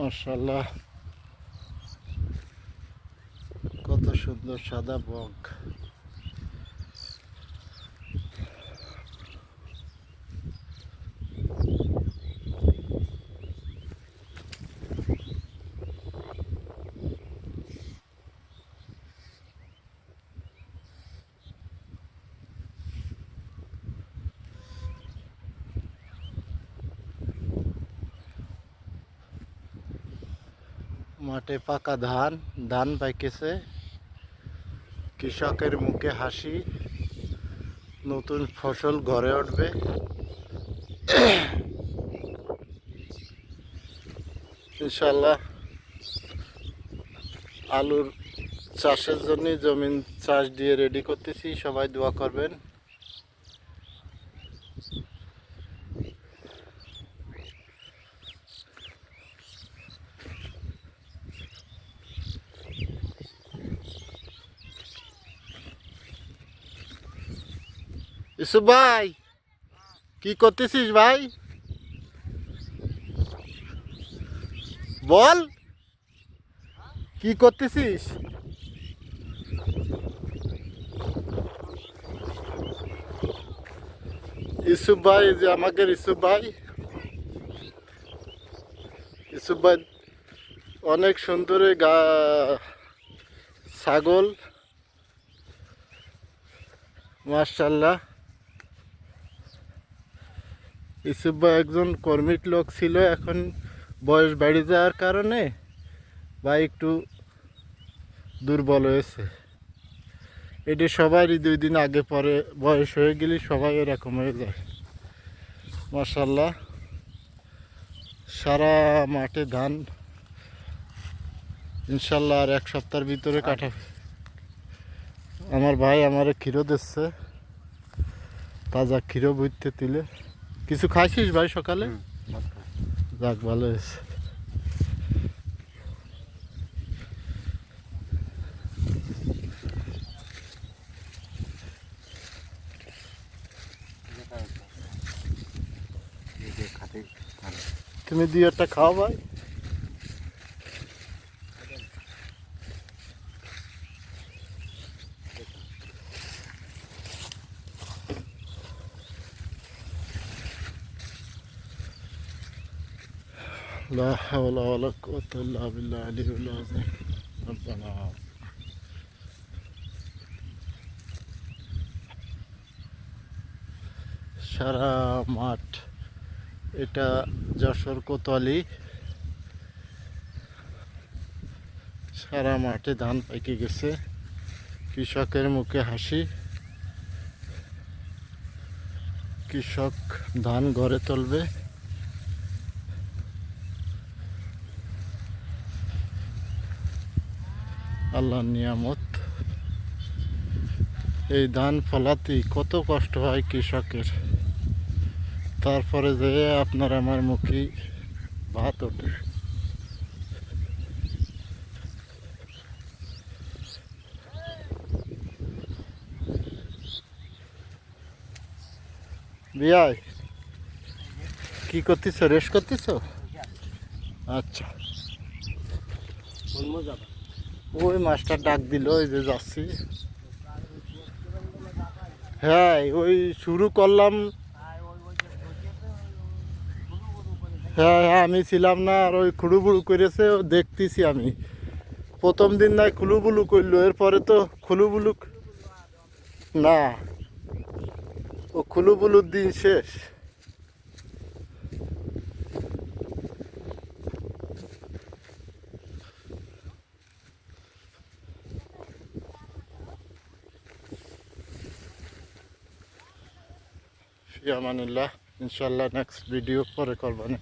মাশাআল্লাহ, কত সুন্দর সাদা বক। মাঠে পাকা ধান, ধান পাইকেছে, কৃষকের মুখে হাসি, নতুন ফসল ঘরে উঠবে। ইনশাল্লাহ আলুর চাষের জন্য জমিন চাষ দিয়ে রেডি করতেছি, সবাই দোয়া করবেন। ইসুফ ভাই, কি করতেছিস ভাই? বল, কি করতেছিস? ইসুফ ভাই, যে আমাদের ইসুফ ভাই, ইসুফ ভাই অনেক সুন্দর ছাগল, মাশাআল্লাহ। ইসুফ ভাই একজন কর্মীর লোক ছিল, এখন বয়স বেড়ে যাওয়ার কারণে ভাই একটু দুর্বল হয়েছে। এটি সবারই 2 দিন আগে পরে বয়স হয়ে গেলে সবাই এরকম হয়ে যায়। মাশাআল্লাহ, সারা মাঠে ধান, ইনশাল্লাহ আর 1 সপ্তাহের ভিতরে কাটা। আমার ভাই আমারে ক্ষীরও দিচ্ছে, তাজা ক্ষীরও বুঝতে তুলে। কিছু খাইছিস ভাই সকালে? যাক, ভালো হয়েছে। তুমি 2-1টা খাও ভাই। لا حول ولا قوة إلا بالله العلي العظيم ربنا। সারা মাঠ, এটা যশোর কোতোয়ালি। সারা মাঠে ধান পাইকে গেছে, কৃষকের মুখে হাসি, কৃষক ধান ঘরে তুলবে। আল্লাহর নিয়ামত। এই ধান ফলাতেই কত কষ্ট হয় কৃষকের, তারপরে যে আপনার আমার মুখে ভাত ওঠে। বিয়াই, কি করতেছ? রেস্ট করতেছ? আচ্ছা, ওই মাছটা ডাক দিল, ওই যে যাচ্ছি। হ্যাঁ, ওই শুরু করলাম। হ্যাঁ হ্যাঁ, আমি ছিলাম না, আর ওই খুড়ুবুড়ু করেছে, ও দেখতেছি আমি। প্রথম দিন নাই খুলুবুলু করলো, এরপরে তো খুলুবুলু না, ও খুলুবুলুর দিন শেষ। ফি আমানিল্লাহ, ইনশাল্লাহ নেক্সট ভিডিও পরে করবানে।